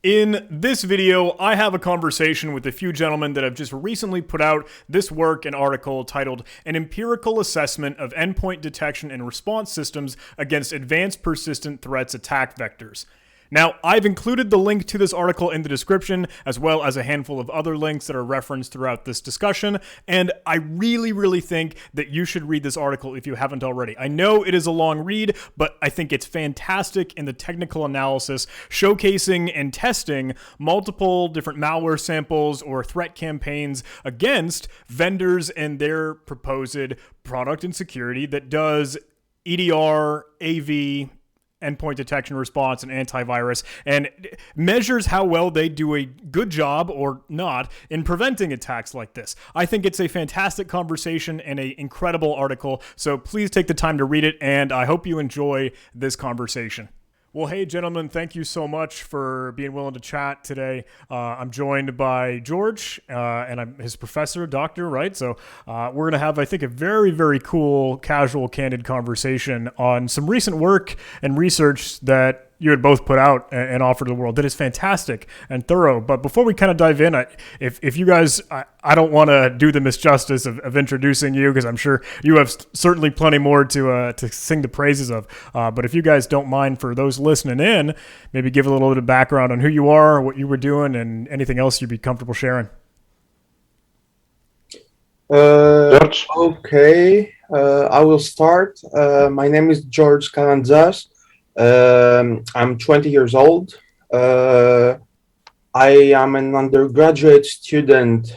In this video, I have a conversation with a few gentlemen that have just recently put out this work and article titled An Empirical Assessment of Endpoint Detection and Response Systems Against Advanced Persistent Threats Attack Vectors. Now, I've included the link to this article in the description, as well as a handful of other links that are referenced throughout this discussion, and I really think that you should read this article if you haven't already. I know it is a long read, but I think it's fantastic in the technical analysis, showcasing and testing multiple different malware samples or threat campaigns against vendors and their proposed product and security that does EDR, AV, endpoint detection response, and antivirus, and measures how well they do a good job or not in preventing attacks like this. I think it's a fantastic conversation and an incredible article, so please take the time to read it, and I hope you enjoy this conversation. Well, hey, gentlemen, thank you so much for being willing to chat today. I'm joined by George, and I'm his professor, doctor, right? So we're going to have, I think, a very cool, casual, candid conversation on some recent work and research that you had both put out and offered to the world that is fantastic and thorough. But before we kind of dive in, if you guys, I don't want to do the misjustice of introducing you, because I'm sure you have certainly plenty more to sing the praises of. But if you guys don't mind, for those listening in, maybe give a little bit of background on who you are, what you were doing, and anything else you'd be comfortable sharing. Okay, I will start. My name is George Cananzas. I'm 20 years old. I am an undergraduate student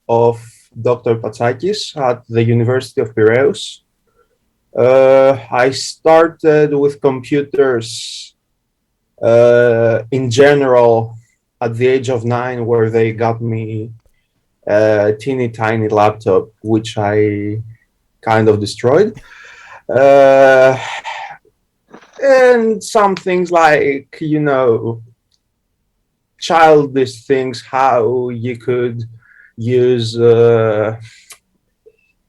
of Dr. Patsakis at the University of Piraeus. I started with computers in general at the age of 9, where they got me a teeny tiny laptop, which I kind of destroyed. And some things like, childish things, how you could use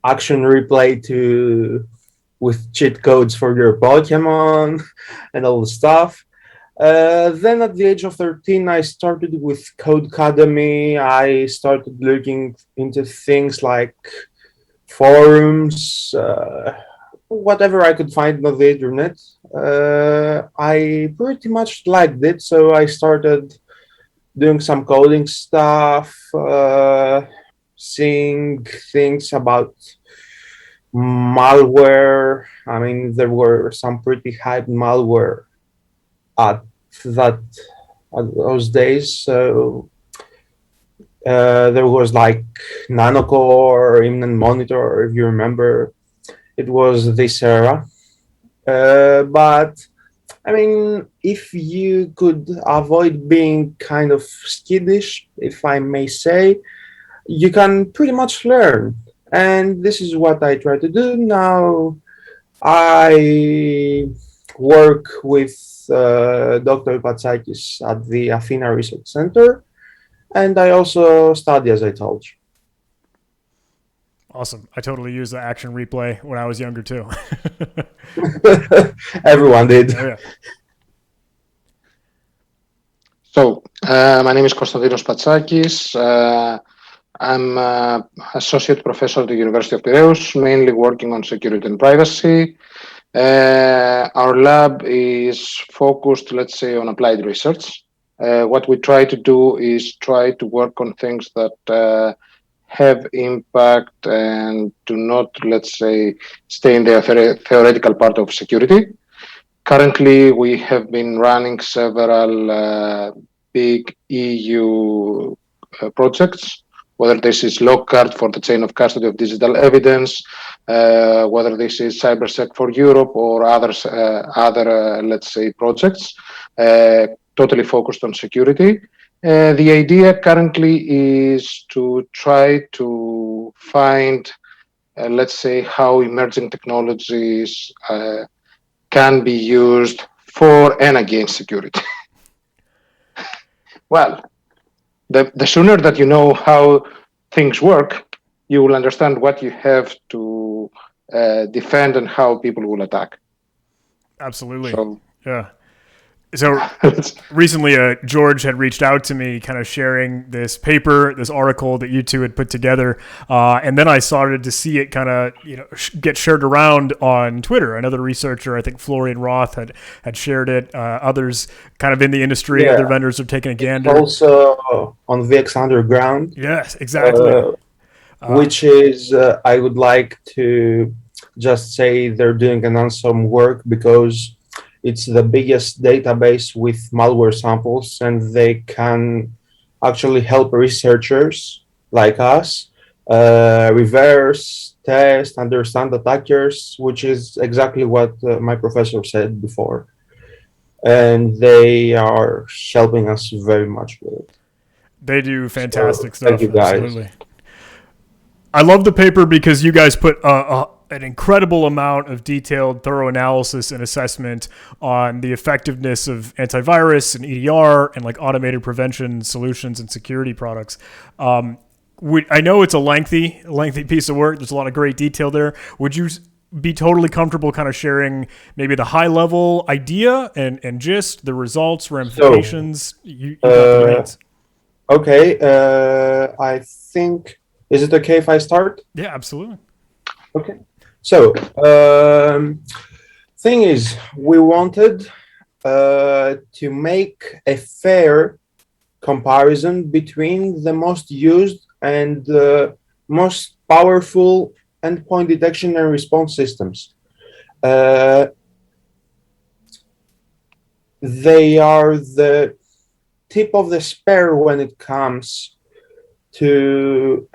action replay with cheat codes for your Pokemon and all the stuff. Then at the age of 13, I started with Codecademy. I started looking into things like forums, whatever I could find on the internet. I pretty much liked it, so I started doing some coding stuff, seeing things about malware. I mean, there were some pretty hyped malware at those days. So there was like Nanocore, Imminent Monitor, if you remember. It was this era. But I mean, if you could avoid being kind of skittish, if I may say, you can pretty much learn. And this is what I try to do now. I work with Dr. Patsakis at the Athena Research Center, and I also study, as I told you. Awesome. I totally used the action replay when I was younger too. Everyone did. Oh, yeah. So, my name is Konstantinos Patsakis. I'm associate professor at the University of Piraeus, mainly working on security and privacy. Our lab is focused, let's say, on applied research. What we try to do is try to work on things that have impact and do not, let's say, stay in the theoretical part of security. Currently, we have been running several big EU projects, whether this is Lockhart for the chain of custody of digital evidence, whether this is CyberSec for Europe or other let's say, projects, totally focused on security. The idea currently is to try to find, let's say, how emerging technologies can be used for and against security. Well, the sooner that you know how things work, you will understand what you have to defend and how people will attack. Absolutely. So, yeah. So recently, George had reached out to me, kind of sharing this paper, this article that you two had put together, and then I started to see it kind of, get shared around on Twitter. Another researcher, I think Florian Roth, had shared it. Others, kind of in the industry, other vendors have taken a gander. Also on VX Underground. Yes, exactly. Which is, I would like to just say they're doing an awesome work because it's the biggest database with malware samples, and they can actually help researchers like us reverse, test, understand attackers, which is exactly what my professor said before. And they are helping us very much with it. They do fantastic stuff. Thank you, guys. Absolutely. I love the paper because you guys put an incredible amount of detailed, thorough analysis and assessment on the effectiveness of antivirus and EDR and like automated prevention solutions and security products. I know it's a lengthy piece of work. There's a lot of great detail there. Would you be totally comfortable kind of sharing maybe the high level idea and gist, the results, ramifications? You got the reins. Okay. I think, is it okay if I start? Yeah, absolutely. Okay. So, thing is, we wanted to make a fair comparison between the most used and the most powerful endpoint detection and response systems. They are the tip of the spear when it comes to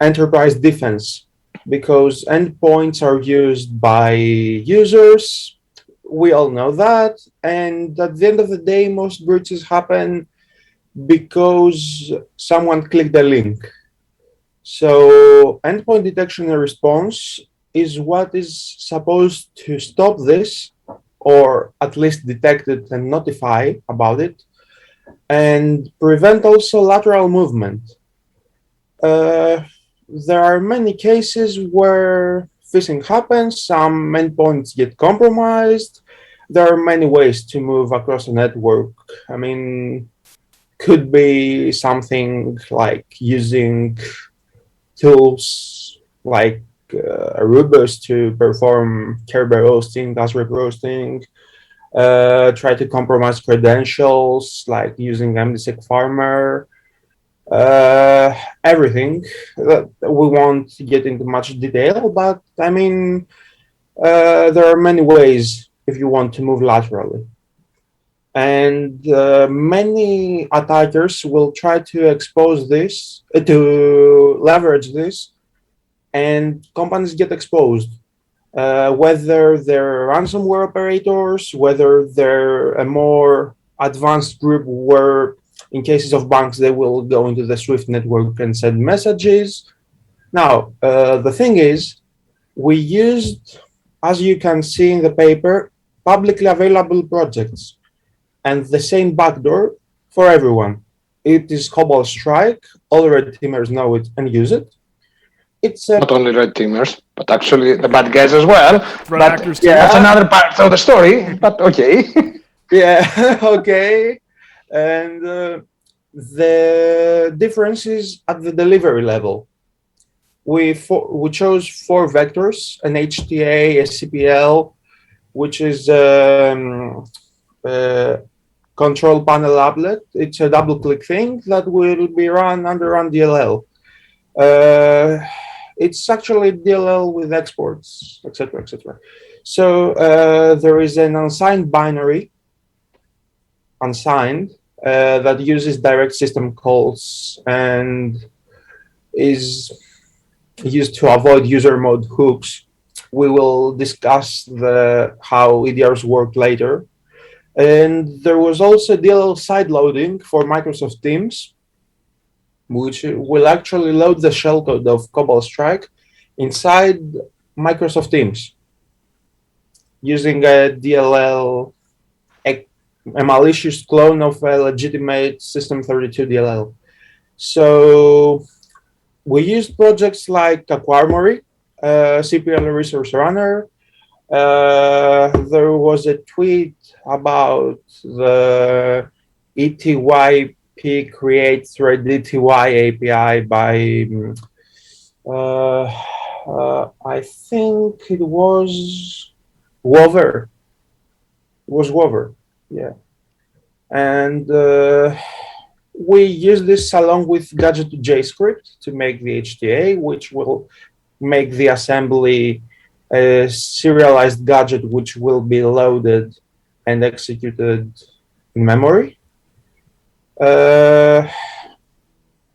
enterprise defense, because endpoints are used by users. We all know that. And at the end of the day, most breaches happen because someone clicked a link. So endpoint detection and response is what is supposed to stop this, or at least detect it and notify about it, and prevent also lateral movement. There are many cases where phishing happens, some endpoints get compromised. There are many ways to move across a network. I mean, could be something like using tools like Arubus to perform Kerberos roasting, Asrep roasting, try to compromise credentials like using MDSec Farmer, everything. We won't get into much detail, but I mean, there are many ways if you want to move laterally. And many attackers will try to expose this, to leverage this, and companies get exposed. Whether they're ransomware operators, whether they're a more advanced group where in cases of banks, they will go into the Swift network and send messages. Now, the thing is, we used, as you can see in the paper, publicly available projects and the same backdoor for everyone. It is Cobalt Strike. All red teamers know it and use it. It's not only red teamers, but actually the bad guys as well. Threat but actors too. That's another part of the story, but okay. Yeah, okay. And the difference is at the delivery level. We chose 4 vectors: an HTA, a CPL, which is control panel applet. It's a double-click thing that will be run under DLL. It's actually DLL with exports, etc., etc. So there is an unsigned binary, unsigned, that uses direct system calls and is used to avoid user mode hooks. We will discuss how EDRs work later. And there was also DLL sideloading for Microsoft Teams, which will actually load the shellcode of Cobalt Strike inside Microsoft Teams using a DLL, a malicious clone of a legitimate System32 DLL. So we used projects like Aquarmory, CPL Resource Runner, There was a tweet about the ETYP create thread ETY API by I think it was Wover. It was Wover, yeah. And we use this along with gadget to JScript to make the HTA, which will make the assembly a serialized gadget which will be loaded and executed in memory.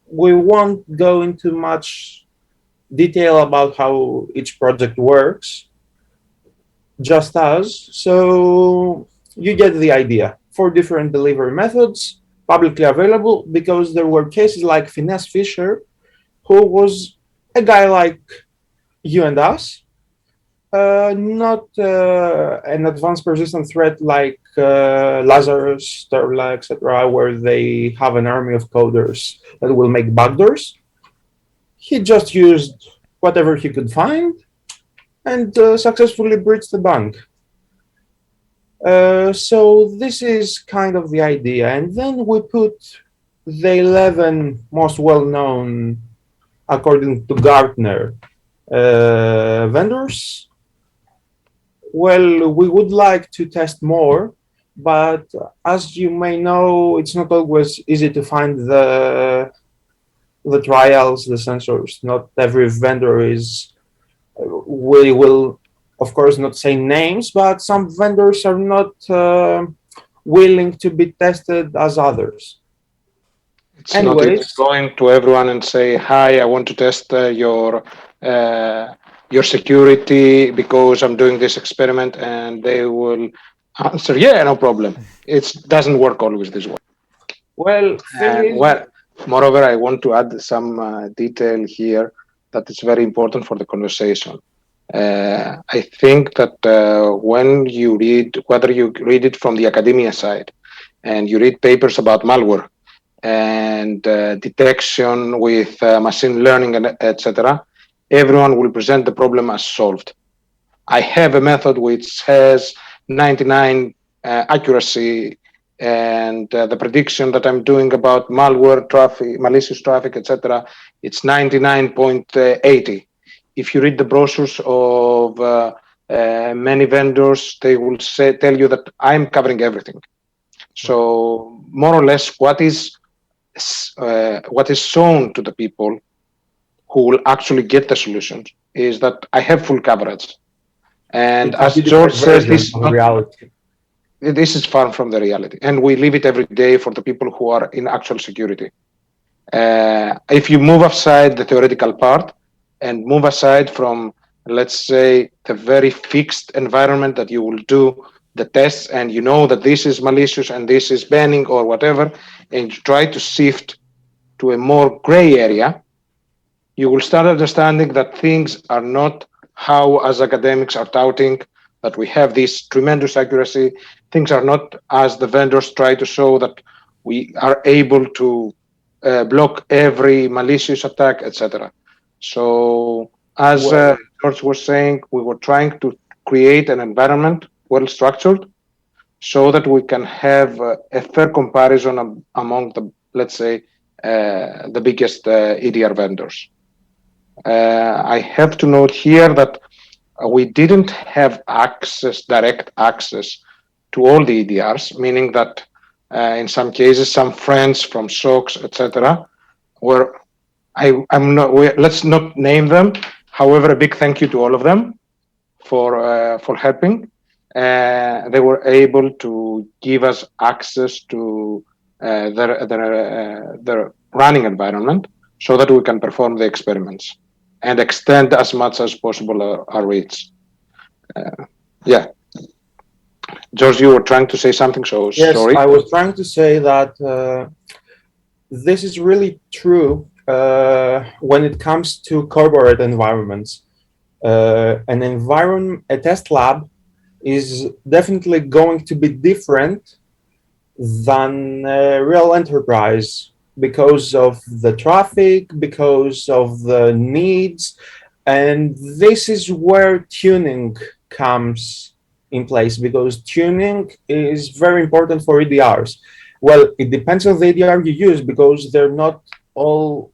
We won't go into much detail about how each project works, just as. So you get the idea. 4 different delivery methods, publicly available, because there were cases like Finesse Fisher, who was a guy like you and us, not an advanced persistent threat like Lazarus, Terla, etc., where they have an army of coders that will make backdoors. He just used whatever he could find and successfully breached the bank. So this is kind of the idea. And then we put the 11 most well-known, according to Gartner, vendors. Well, we would like to test more, but as you may know, it's not always easy to find the trials, the sensors. Not every vendor is. We will, of course, not say names, but some vendors are not willing to be tested as others. It's not even going to everyone and say, "Hi, I want to test your security because I'm doing this experiment," and they will answer, "Yeah, no problem." It doesn't work always this way. Well, moreover, I want to add some detail here that is very important for the conversation. I think that when you read, whether you read it from the academia side and you read papers about malware and detection with machine learning, and etc., everyone will present the problem as solved. I have a method which has 99 accuracy, and the prediction that I'm doing about malware traffic, malicious traffic, etc., it's 99.80. If you read the brochures of many vendors, they will tell you that I'm covering everything. So more or less, what is shown to the people who will actually get the solutions is that I have full coverage. And as George says, this is far from the reality. And we live it every day for the people who are in actual security. If you move aside the theoretical part and move aside from, let's say, the very fixed environment that you will do the tests, and you know that this is malicious and this is banning or whatever, and you try to shift to a more gray area, you will start understanding that things are not how, as academics are touting, that we have this tremendous accuracy. Things are not as the vendors try to show, that we are able to block every malicious attack, etc. So, as George was saying, we were trying to create an environment well structured so that we can have a fair comparison among the, let's say, the biggest EDR vendors. I have to note here that we didn't have direct access to all the EDRs, meaning that in some cases, some friends from SOCs, etc., were, let's not name them. However, a big thank you to all of them for helping. They were able to give us access to their running environment so that we can perform the experiments and extend as much as possible our reach. Yeah. George, you were trying to say something, so yes, sorry. I was trying to say that this is really true when it comes to corporate environments. A test lab is definitely going to be different than a real enterprise because of the traffic, because of the needs, and this is where tuning comes in place, because tuning is very important for EDRs. Well, it depends on the EDR you use, because they're not all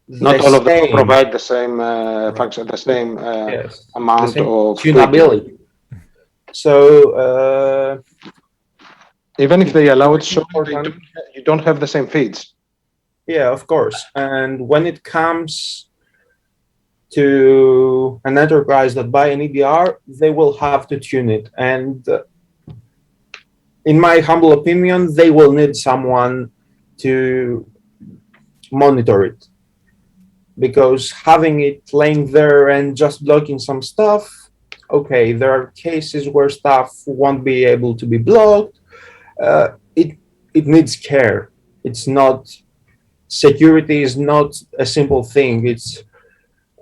Not the all of them same. provide the same function, the same Yes, the amount same of tunability. So even if they allow it, it's so important. you don't have the same feeds. Yeah, of course. And when it comes to an enterprise that buy an EDR, they will have to tune it. And in my humble opinion, they will need someone to monitor it. Because having it laying there and just blocking some stuff, okay, there are cases where stuff won't be able to be blocked. It needs care. It's not, security is not a simple thing. It's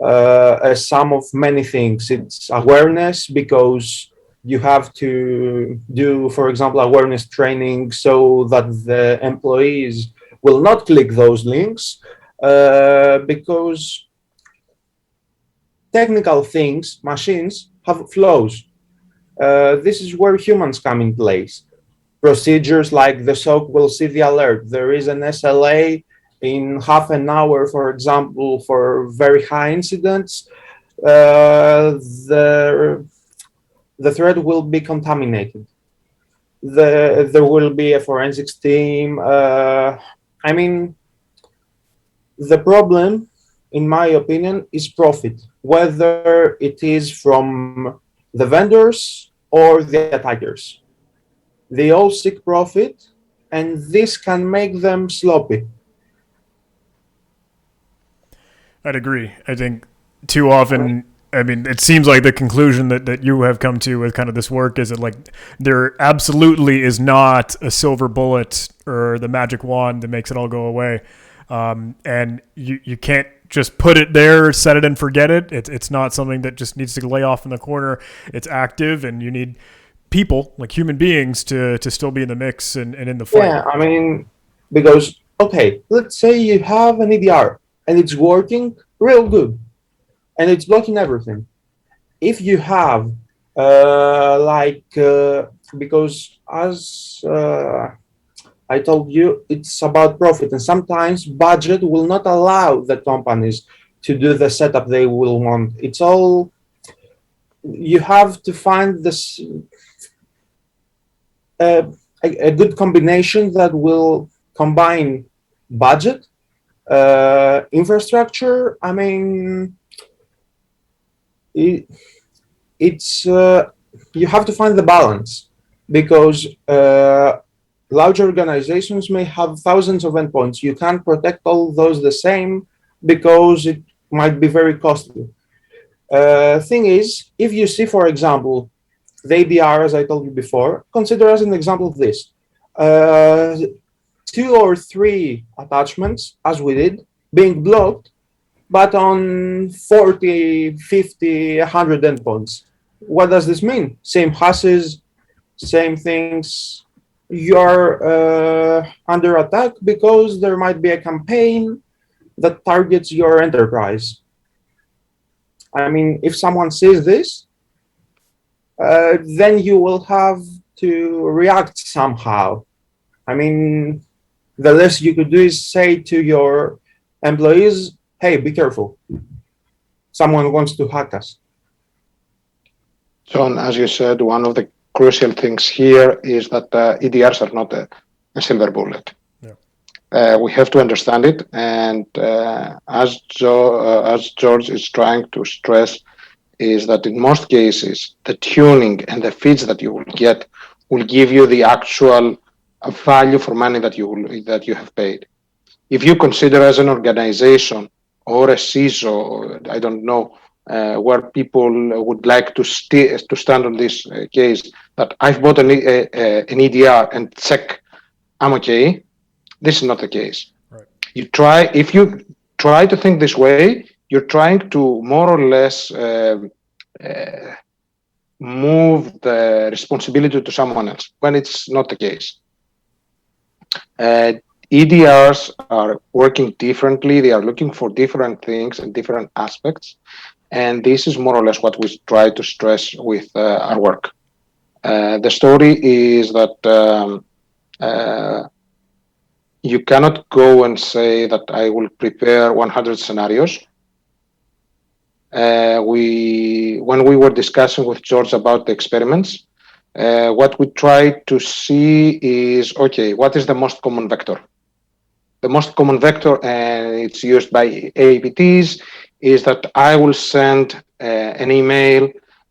a sum of many things. It's awareness, because you have to do, for example, awareness training so that the employees will not click those links, because technical things, machines have flaws. This is where humans come in place. Procedures like the SOC will see the alert. There is an SLA in half an hour, for example, for very high incidents. The thread will be contaminated. There will be a forensics team. I mean, the problem, in my opinion, is profit, whether it is from the vendors or the attackers. They all seek profit, and this can make them sloppy. I'd agree. I think too often, I mean, it seems like the conclusion that you have come to with kind of this work is that, like, there absolutely is not a silver bullet or the magic wand that makes it all go away. And you can't just put it there, set it and forget it. It's not something that just needs to lay off in the corner. It's active, and you need people, like human beings, to still be in the mix and in the fight. Yeah, I mean, because, okay, let's say you have an EDR and it's working real good and it's blocking everything. If you have, because as I told you, it's about profit, and sometimes budget will not allow the companies to do the setup they will want. It's all, you have to find this a good combination that will combine budget, infrastructure. I mean, it's you have to find the balance, because large organizations may have thousands of endpoints. You can't protect all those the same, because it might be very costly. Thing is, if you see, for example, the ADR, as I told you before, consider as an example of this. 2 or 3 attachments, as we did, being blocked, but on 40, 50, 100 endpoints. What does this mean? Same hashes, same things. You're under attack because there might be a campaign that targets your enterprise. I mean, if someone sees this, then you will have to react somehow. I mean, the less you could do is say to your employees, hey, be careful. Someone wants to hack us. John, as you said, one of the crucial things here is that EDRs are not a silver bullet. We have to understand it, and as George is trying to stress, is that in most cases, the tuning and the feeds that you will get will give you the actual value for money that you have paid. If you consider as an organization or a CISO, or I don't know, where people would like to stand on this case, that I've bought an EDR and check, I'm okay. This is not the case. Right. If you try to think this way, you're trying to more or less move the responsibility to someone else when it's not the case. EDRs are working differently. They are looking for different things and different aspects. And this is more or less what we try to stress with our work. The story is that you cannot go and say that I will prepare 100 scenarios. When we were discussing with George about the experiments, what we try to see is, okay, what is the most common vector? The most common vector, and it's used by APTs, is that I will send an email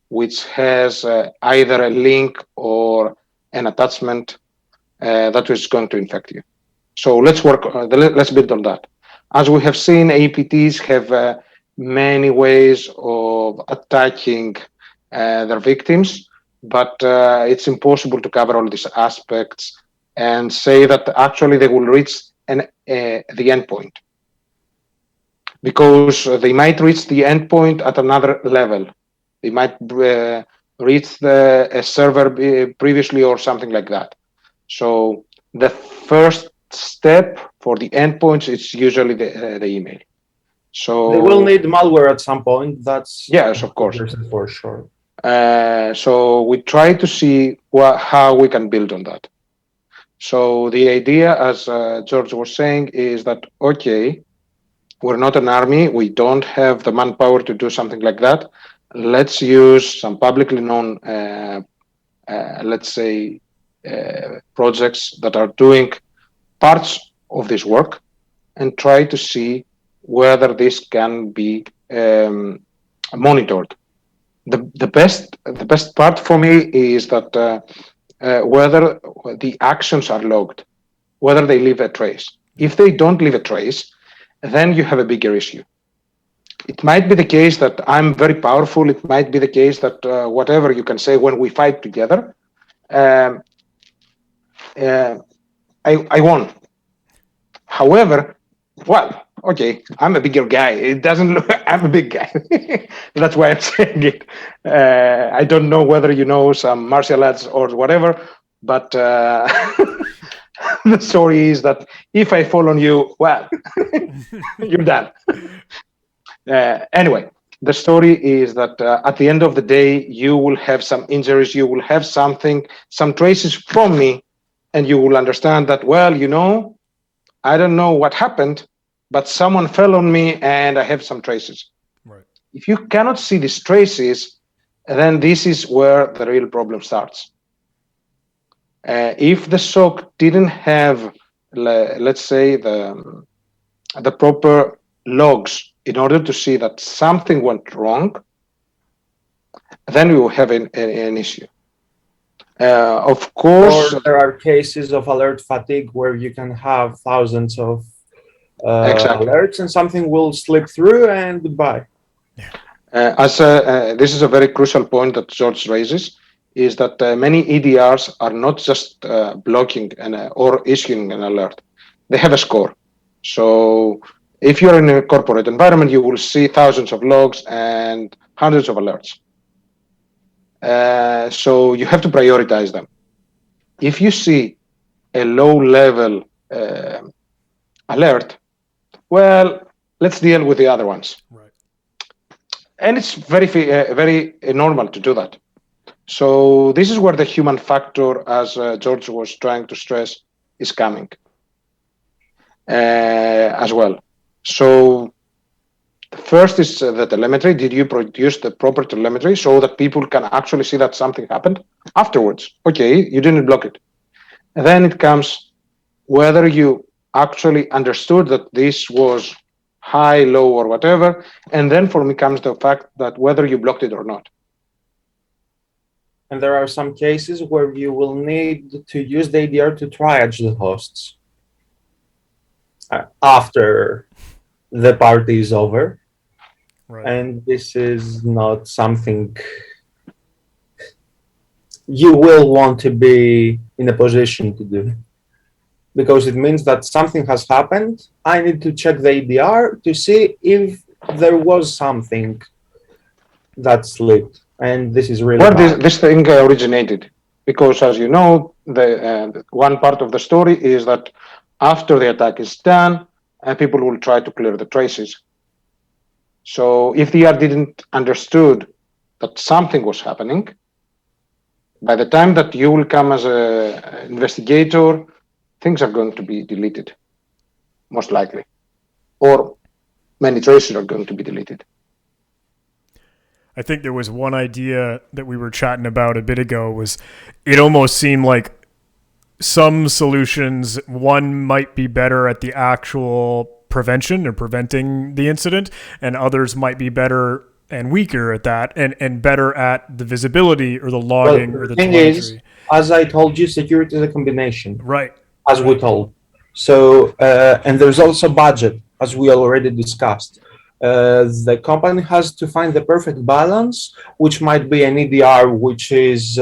which has either a link or an attachment that is going to infect you. So let's let's build on that. As we have seen, APTs have many ways of attacking their victims, but it's impossible to cover all these aspects and say that actually they will reach the endpoint, because they might reach the endpoint at another level. They might reach a server previously or something like that. So the first step for the endpoints is usually the email. So they will need malware at some point. That's yes, of course, for sure. So we try to see how we can build on that. So the idea, as George was saying, is that, okay, we're not an army. We don't have the manpower to do something like that. Let's use some publicly known, let's say, projects that are doing parts of this work and try to see whether this can be monitored. The best part for me is that whether the actions are logged, whether they leave a trace. If they don't leave a trace, then you have a bigger issue. It might be the case that I'm very powerful. It might be the case that whatever you can say when we fight together, I won. However, well, okay, I'm a bigger guy. It doesn't look, I'm a big guy. That's why I'm saying it. I don't know whether you know some martial arts or whatever, but the story is that if I fall on you, well, you're done. Anyway, the story is that at the end of the day, you will have some injuries, you will have something, some traces from me, and you will understand that, well, you know, I don't know what happened, but someone fell on me and I have some traces. Right. If you cannot see these traces, then this is where the real problem starts. If the SOC didn't have, let's say, the proper logs in order to see that something went wrong, then we will have an issue. Of course, or there are cases of alert fatigue where you can have thousands of exactly. alerts and something will slip through and goodbye. This is a very crucial point that George raises, is that many EDRs are not just blocking or issuing an alert. They have a score. So if you're in a corporate environment, you will see thousands of logs and hundreds of alerts. So you have to prioritize them. If you see a low-level alert, well, let's deal with the other ones. Right. And it's very normal to do that. So this is where the human factor, as George was trying to stress, is coming as well. So first is the telemetry. Did you produce the proper telemetry so that people can actually see that something happened afterwards? Okay, you didn't block it. And then it comes whether you actually understood that this was high, low, or whatever. And then for me comes the fact that whether you blocked it or not. And there are some cases where you will need to use the EDR to triage the hosts after the party is over. Right. And this is not something you will want to be in a position to do, because it means that something has happened. I need to check the EDR to see if there was something that slipped. And this is really where this thing originated, because as you know, the one part of the story is that after the attack is done, people will try to clear the traces. So if the EDR didn't understood that something was happening, by the time that you will come as an investigator, things are going to be deleted, most likely, or many traces are going to be deleted. I think there was one idea that we were chatting about a bit ago was it almost seemed like some solutions, one might be better at the actual prevention or preventing the incident, and others might be better and weaker at that, and better at the visibility or the logging or the thing telemetry. is, as I told you, security is a combination, Right. as we told. So, and there's also budget, as we already discussed. The company has to find the perfect balance, which might be an EDR, which is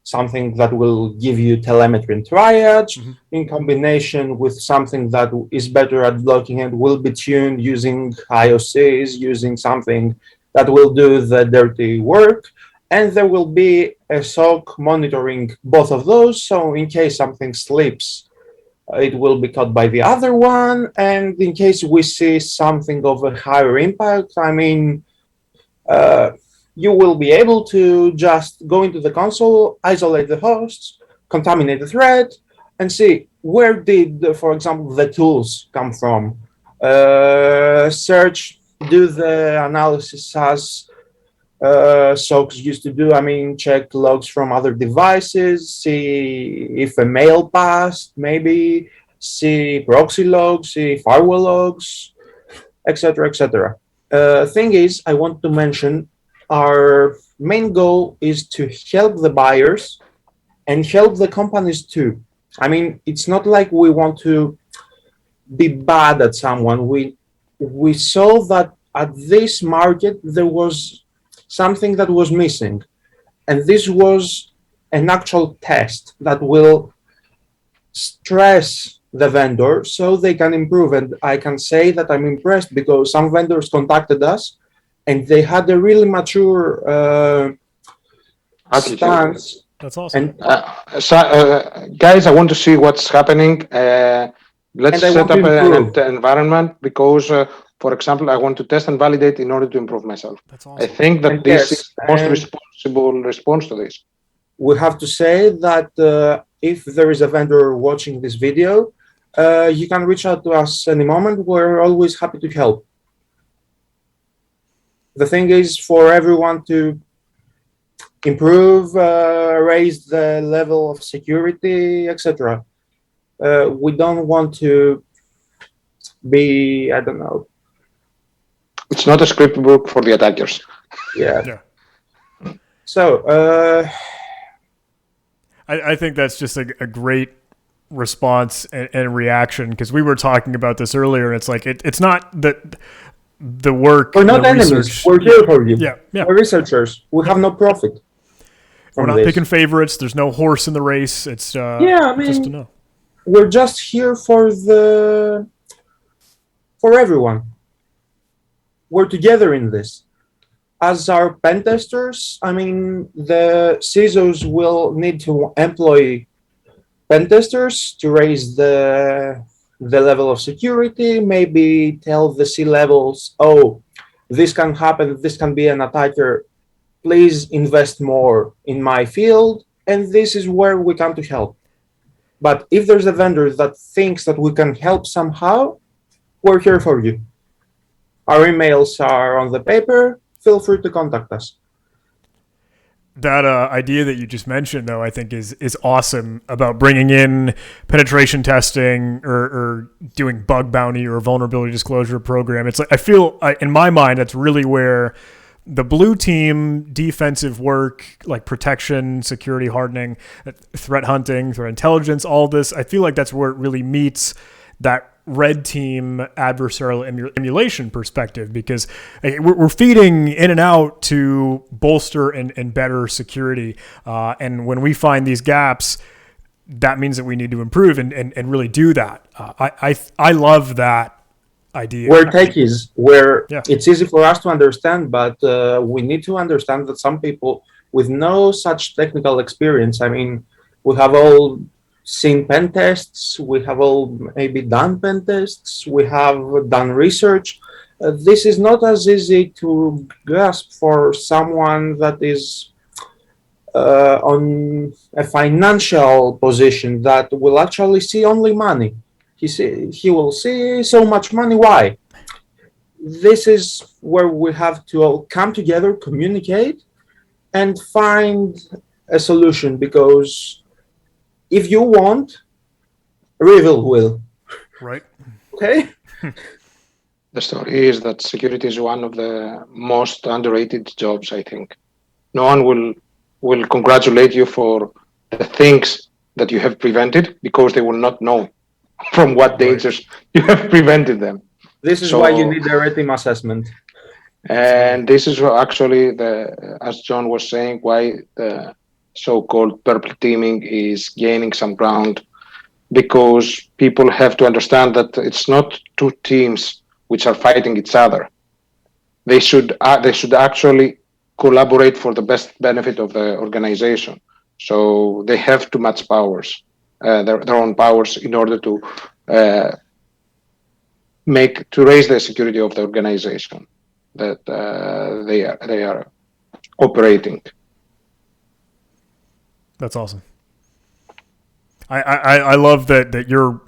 something that will give you telemetry and triage, in combination with something that is better at blocking and will be tuned using IOCs, using something that will do the dirty work. And there will be a SOC monitoring both of those. So in case something slips, it will be caught by the other one. And in case we see something of a higher impact, I mean, you will be able to just go into the console, isolate the hosts, contaminate the thread, and see where did, for example, the tools come from. Search, do the analysis as SOCs used to do. I mean, check logs from other devices, see if a mail passed, maybe see proxy logs, see firewall logs, etc., etc. Thing is, I want to mention our main goal is to help the buyers and help the companies too. I mean, it's not like we want to be bad at someone. We saw that at this market there was something that was missing, and this was an actual test that will stress the vendor so they can improve. And I can say that I'm impressed because some vendors contacted us and they had a really mature stance. That's awesome. And Guys, I want to see what's happening. Let's And I set want to up improve. an environment because, for example, I want to test and validate in order to improve myself. That's I awesome. think that And this is yes, the most and responsible response to this. we have to say that if there is a vendor watching this video, you can reach out to us any moment. We're always happy to help. The thing is for everyone to improve, raise the level of security, etc. We don't want to be, I don't know. It's not a script book for the attackers. Yeah. Yeah. So, I think that's just a great response and reaction, because we were talking about this earlier, and it's like it's not that the work. we're not the enemies. research, We're here for you. Yeah, yeah. We're researchers. We have no profit We're from not this. picking favorites. There's no horse in the race. It's Yeah, I just to mean, know. we're just here for everyone. We're together in this. As our pen testers, I mean, the CISOs will need to employ pen testers to raise the level of security, maybe tell the C levels, oh, this can happen, this can be an attacker, please invest more in my field, and this is where we come to help. But if there's a vendor that thinks that we can help somehow, we're here for you. Our emails are on the paper. Feel free to contact us. That idea that you just mentioned, though, I think is awesome, about bringing in penetration testing or doing bug bounty or vulnerability disclosure program. It's like, I feel in my mind that's really where the blue team defensive work, like protection, security hardening, threat hunting, threat intelligence, all this, I feel like that's where it really meets that red team adversarial emulation perspective, because we're feeding in and out to bolster and better security. And when we find these gaps, that means that we need to improve and really do that. I love that idea. We're techies, Yeah. it's easy for us to understand, but we need to understand that some people with no such technical experience, I mean, we have all seen pen tests. We have all maybe done pen tests. We have done research. This is not as easy to grasp for someone that is on a financial position that will actually see only money. He will see so much money. Why? This is where we have to all come together, communicate, and find a solution. Because if you want, Revil will. Right. Okay. The story is that security is one of the most underrated jobs, I think. No one will congratulate you for the things that you have prevented because they will not know from what dangers you have prevented them. This is why you need a red team assessment. And this is actually as John was saying, why the so-called purple teaming is gaining some ground, because people have to understand that it's not two teams which are fighting each other. They should actually collaborate for the best benefit of the organization. So they have to match powers, their own powers, in order to raise the security of the organization that they are operating. That's awesome. I love that your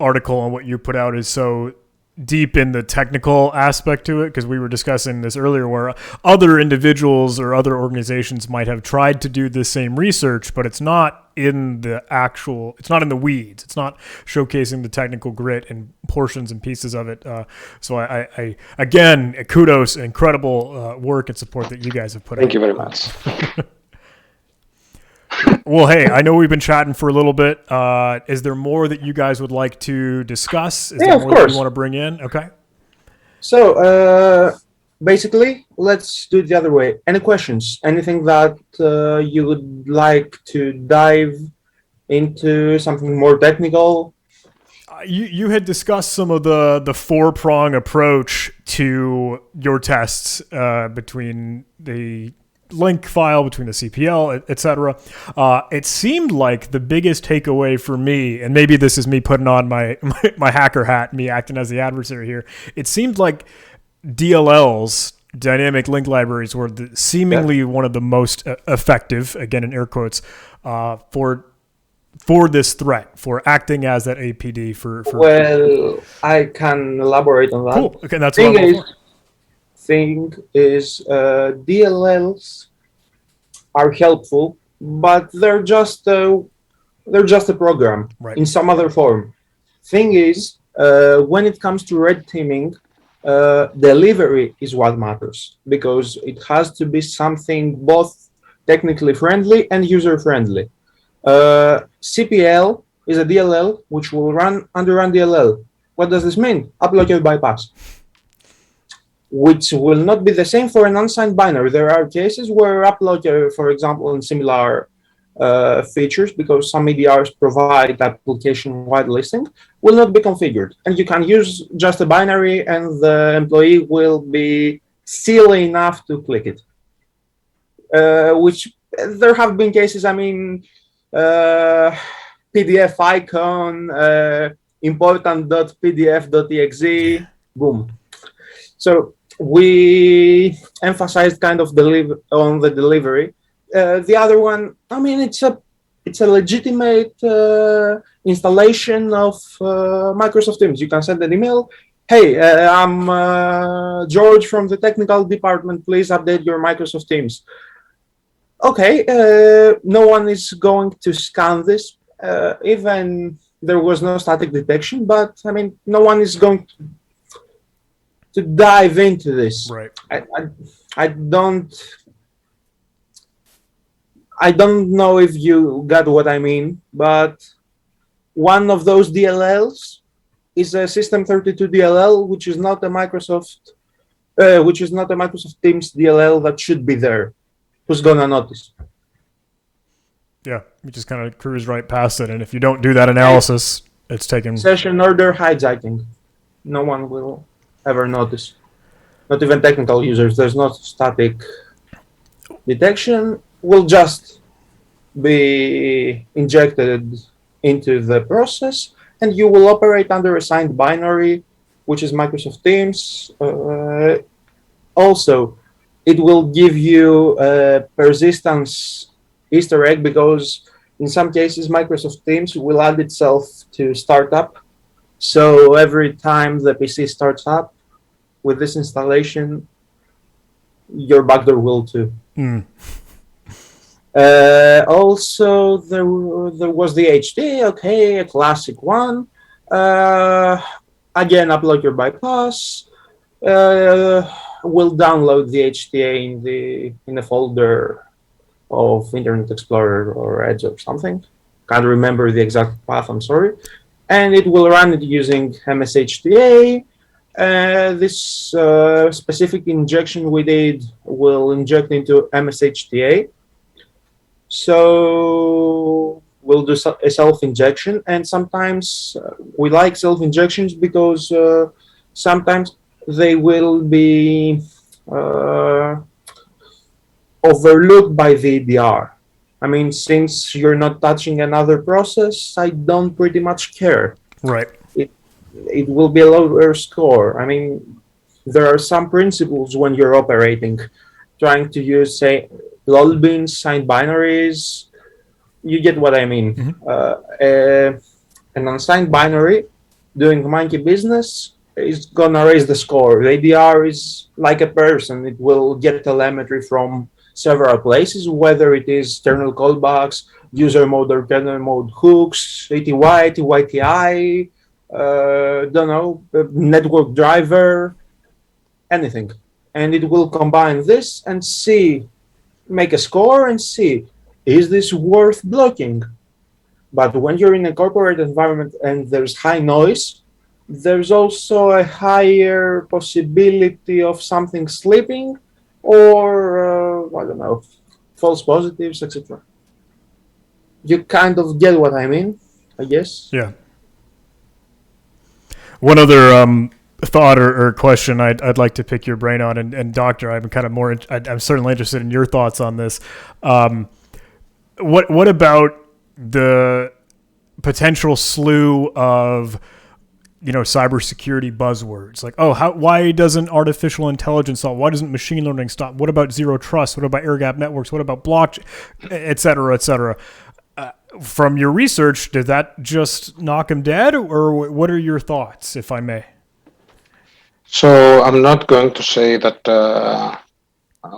article and what you put out is so deep in the technical aspect to it, because we were discussing this earlier where other individuals or other organizations might have tried to do the same research, but it's not in the weeds. It's not showcasing the technical grit and portions and pieces of it. So I again, kudos, incredible work and support that you guys have put out. Thank you very much. Well, hey, I know we've been chatting for a little bit. Is there more that you guys would like to discuss? Is there more that you want to bring in? Okay. So, basically, let's do it the other way. Any questions? Anything that you would like to dive into, something more technical? You had discussed some of the four-prong approach to your tests between the link file, between the CPL, etc. It seemed like the biggest takeaway for me, and maybe this is me putting on my hacker hat, me acting as the adversary here, it seemed like DLLs, dynamic link libraries, were seemingly one of the most effective, again in air quotes, for this threat, for acting as that APD for Well, I can elaborate on that. Cool. Okay, that's what I'm for. Thing is, DLLs are helpful, but they're just a program in some other form. Thing is, when it comes to red teaming, delivery is what matters, because it has to be something both technically friendly and user friendly. CPL is a DLL which will run underrun DLL. What does this mean? Upload bypass, which will not be the same for an unsigned binary. There are cases where uploader, for example, in similar features, because some EDRs provide application-wide listing, will not be configured. And you can use just a binary and the employee will be silly enough to click it. Which there have been cases, I mean, PDF icon, important.pdf.exe, boom. So we emphasized kind of on the delivery. The other one, I mean, it's a legitimate installation of Microsoft Teams. You can send an email. Hey, I'm George from the technical department. Please update your Microsoft Teams. Okay, no one is going to scan this. Even there was no static detection, but I mean, no one is going to dive into this. Right. I don't know if you got what I mean, but one of those DLLs is a System 32 DLL, which is not a Microsoft Teams DLL that should be there. Who's gonna notice? Yeah, you just kind of cruise right past it, and if you don't do that analysis, it's taken session order hijacking. No one will ever notice. Not even technical users. There's no static detection. Will just be injected into the process, and you will operate under a signed binary, which is Microsoft Teams. Also, it will give you a persistence Easter egg because in some cases Microsoft Teams will add itself to startup. So every time the PC starts up with this installation, your backdoor will too. Also, there was the HD, okay, a classic one. Again, upload your bypass. We'll download the HTA in a folder of Internet Explorer or Edge or something. Can't remember the exact path, I'm sorry. And it will run it using MSHTA. This specific injection we did will inject into MSHTA. So we'll do a self-injection, and sometimes we like self-injections because sometimes they will be overlooked by the EDR. I mean, since you're not touching another process, I don't pretty much care. Right. It will be a lower score. I mean, there are some principles when you're operating, trying to use, say, lol beans, signed binaries. You get what I mean. An unsigned binary doing monkey business is gonna raise the score. The ADR is like a person. It will get telemetry from several places, whether it is kernel callbacks, user mode or kernel mode hooks, ATY, TYTI, don't know, network driver, anything. And it will combine this and see, make a score and see, is this worth blocking? But when you're in a corporate environment and there's high noise, there's also a higher possibility of something slipping or, I don't know, false positives, etc. You kind of get what I mean, I guess. Yeah. One other thought or question I'd like to pick your brain on, and Doctor, I'm kind of more. I'm certainly interested in your thoughts on this. What about the potential slew of cybersecurity buzzwords like why doesn't artificial intelligence stop? Why doesn't machine learning stop? What about zero trust? What about air gap networks? What about blockchain, et cetera, et cetera? From your research, did that just knock him dead, or what are your thoughts, if I may? So I'm not going to say that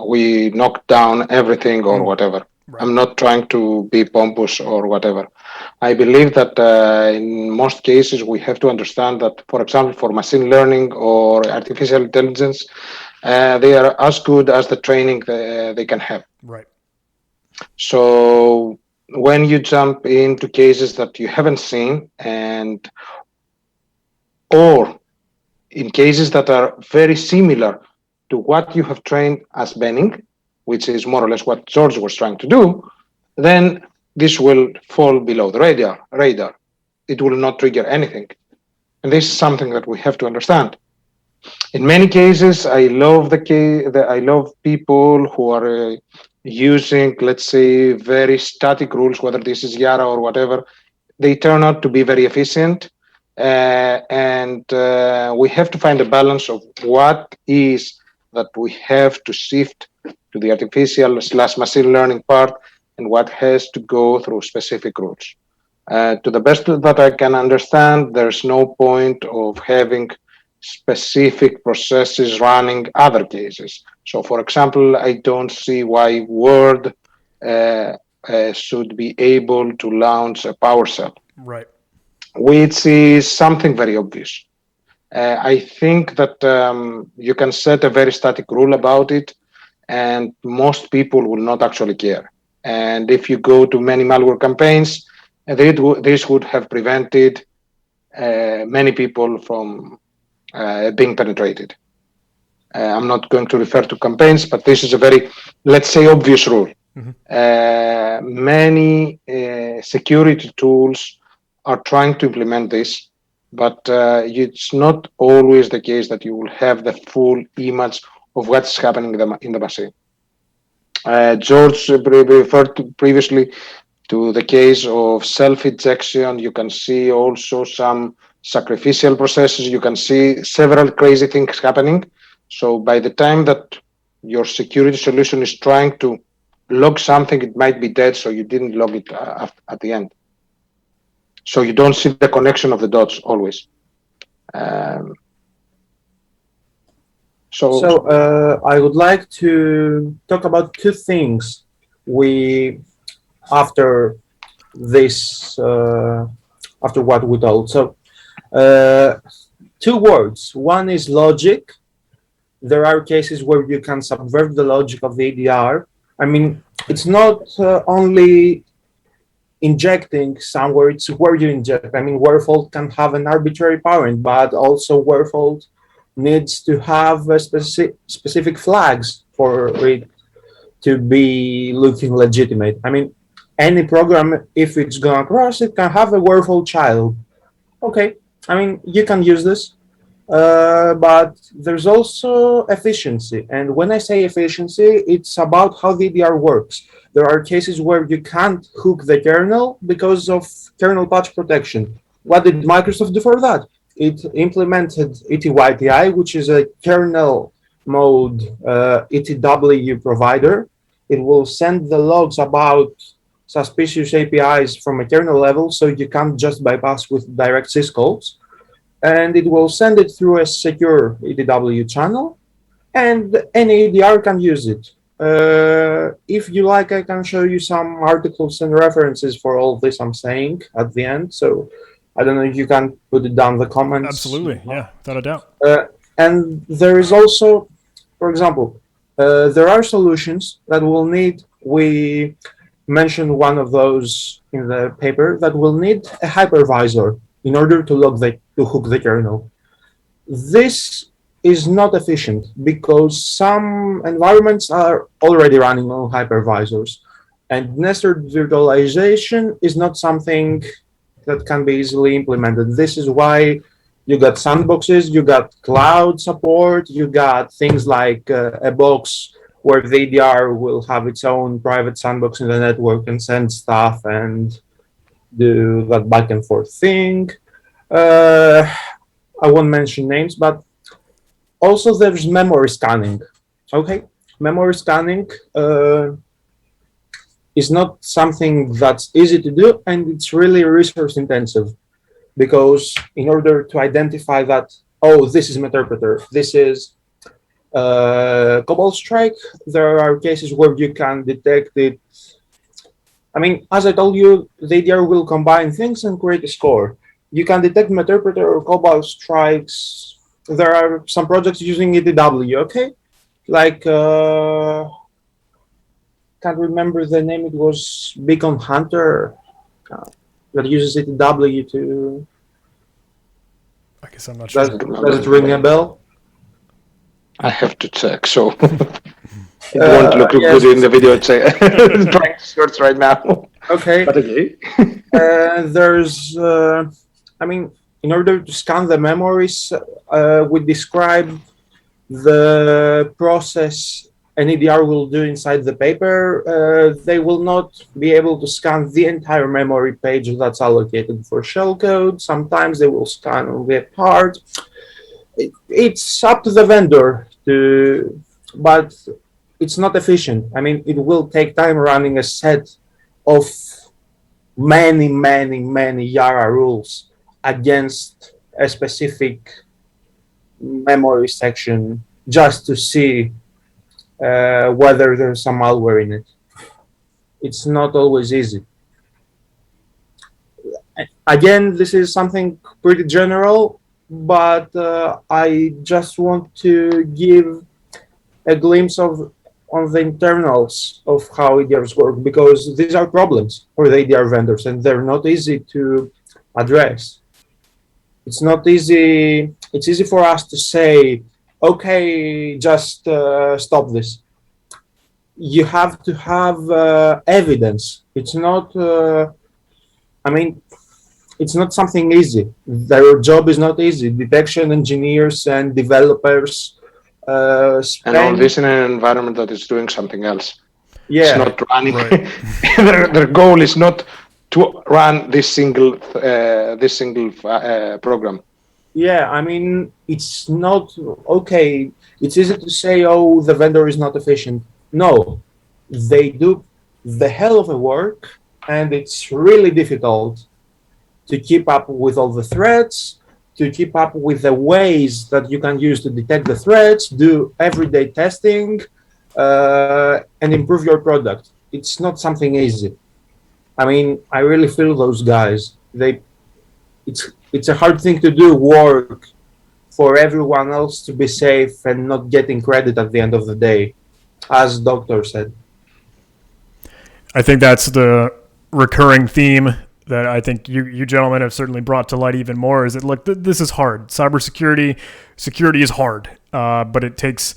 we knocked down everything or whatever. Right. I'm not trying to be pompous or whatever. I believe that in most cases we have to understand that, for example, for machine learning or artificial intelligence, they are as good as the training they can have. Right. So when you jump into cases that you haven't seen or in cases that are very similar to what you have trained as Benning, which is more or less what George was trying to do, then this will fall below the radar. It will not trigger anything. And this is something that we have to understand. In many cases, I love people who are using, let's say, very static rules, whether this is Yara or whatever. They turn out to be very efficient. And we have to find a balance of what is that we have to shift to the artificial/machine learning part and what has to go through specific rules. To the best that I can understand, there's no point of having specific processes running other cases. So, for example, I don't see why Word should be able to launch a PowerShell. Right. Which is something very obvious. I think that you can set a very static rule about it, and most people will not actually care. And if you go to many malware campaigns, this would have prevented many people from being penetrated. I'm not going to refer to campaigns, but this is a very, let's say, obvious rule. Mm-hmm. Many security tools are trying to implement this, but it's not always the case that you will have the full image of what's happening in the machine. George referred to previously to the case of self-ejection. You can see also some sacrificial processes. You can see several crazy things happening. So by the time that your security solution is trying to log something, it might be dead, so you didn't log it at the end. So you don't see the connection of the dots always. I would like to talk about two things after this, after what we told. So, two words. One is logic. There are cases where you can subvert the logic of the EDR. I mean, it's not only injecting somewhere, it's where you inject. I mean, where fault can have an arbitrary parent, but also where fault needs to have a specific flags for it to be looking legitimate. I mean, any program, if it's gonna cross, it can have a wereful child. Okay, I mean, you can use this, but there's also efficiency. And when I say efficiency, it's about how the EDR works. There are cases where you can't hook the kernel because of kernel patch protection. What did Microsoft do for that? It implemented ETYTI, which is a kernel mode ETW provider. It will send the logs about suspicious APIs from a kernel level, so you can't just bypass with direct syscalls. And it will send it through a secure ETW channel, and any EDR can use it. If you like, I can show you some articles and references for all this I'm saying at the end. So I don't know if you can put it down in the comments. Absolutely, yeah, without a doubt. And there is also, for example, there are solutions that will need, we mentioned one of those in the paper, that will need a hypervisor in order to hook the kernel. This is not efficient because some environments are already running on hypervisors, and nested virtualization is not something that can be easily implemented. This is why you got sandboxes, you got cloud support, you got things like a box where the EDR will have its own private sandbox in the network and send stuff and do that back and forth thing. I won't mention names, but also there's memory scanning. Okay, memory scanning is not something that's easy to do, and it's really resource intensive, because in order to identify that, oh, this is Meterpreter, this is Cobalt Strike, there are cases where you can detect it. I mean, as I told you, the EDR will combine things and create a score. You can detect Meterpreter or Cobalt Strikes. There are some projects using ETW, okay? Like, can't remember the name, it was Beacon Hunter that uses ETW to... I guess I'm not sure. Does it ring a bell? I have to check, so it won't look good in the video. I'm trying to search right now. Okay. But okay. There's, I mean, in order to scan the memories, we describe the process an EDR will do inside the paper. They will not be able to scan the entire memory page that's allocated for shellcode. Sometimes they will scan only a part. It's up to the vendor but it's not efficient. I mean, it will take time running a set of many Yara rules against a specific memory section just to see whether there's some malware in it. It's not always easy. Again, this is something pretty general, but I just want to give a glimpse on the internals of how EDRs work, because these are problems for the EDR vendors and they're not easy to address. It's not easy. It's easy for us to say, okay, just stop this. You have to have evidence. It's not, I mean, it's not something easy. Their job is not easy. Detection engineers and developers and all this in an environment that is doing something else. It's not running. Right. Their goal is not to run this single program. Yeah, I mean, it's not okay. It's easy to say, oh, the vendor is not efficient. No, they do the hell of a work, and it's really difficult to keep up with all the threats, to keep up with the ways that you can use to detect the threats, do everyday testing, and improve your product. It's not something easy. I mean, I really feel those guys. It's a hard thing to do, work for everyone else to be safe and not getting credit at the end of the day, as Doctor said. I think that's the recurring theme that I think you gentlemen have certainly brought to light even more, is that, look, this is hard. Security is hard, but it takes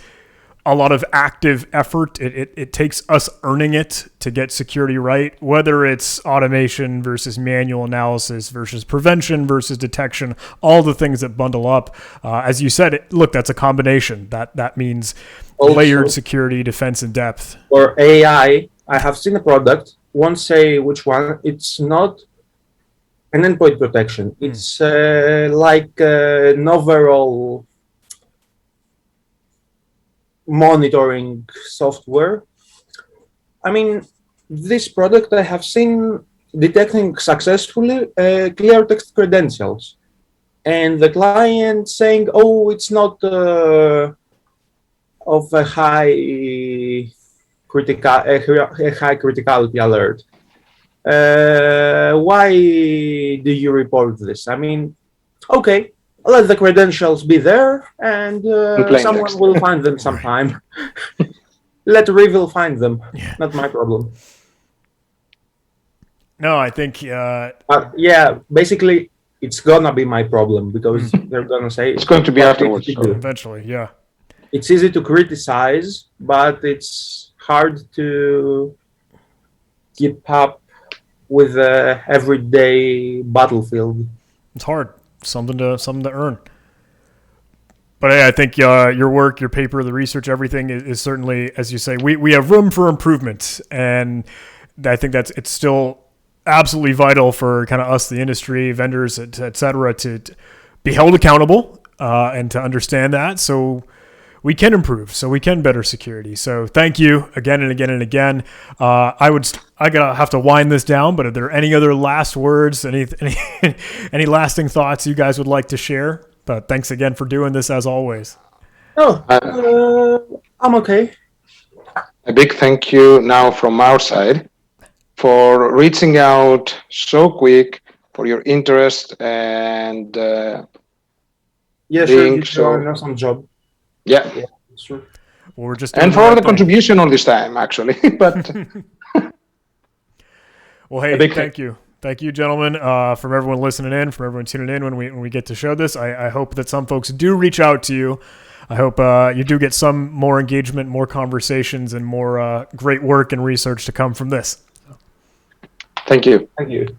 a lot of active effort. It takes us earning it to get security right, whether it's automation versus manual analysis versus prevention versus detection, all the things that bundle up. As you said, look, that's a combination. That means Also, layered security, defense, and depth. For AI, I have seen a product, won't say which one, it's not an endpoint protection. It's like an overall monitoring software. I mean, this product I have seen detecting successfully clear text credentials, and the client saying, "Oh, it's not of a high criticality alert. Why do you report this?" I mean, okay, let the credentials be there, and someone text. will find them sometime. Let Revil find them. Yeah. Not my problem. No, I think Yeah, basically, it's gonna be my problem because they're gonna say It's going to be afterwards. easy to do. eventually, yeah. It's easy to criticize, but it's hard to keep up with the everyday battlefield. It's hard. Something to earn. But hey, I think your work, your paper, the research, everything is certainly, as you say, we have room for improvement, and I think it's still absolutely vital for kind of us, the industry, vendors, et cetera, to be held accountable and to understand that, so we can improve, so we can better security. So thank you again and again and again. I gotta have to wind this down, but are there any other last words, any lasting thoughts you guys would like to share? But thanks again for doing this, as always. Oh, I'm okay. A big thank you now from our side for reaching out so quick, for your interest, and Yeah, sure. You do an awesome job. yeah, It's true. Well, we're just and doing for the the right thing. contribution all this time, actually. But Well, hey, A big thank you. Thank you, gentlemen, from everyone listening in, from everyone tuning in when we get to show this. I hope that some folks do reach out to you. I hope you do get some more engagement, more conversations, and more great work and research to come from this. thank you. Thank you.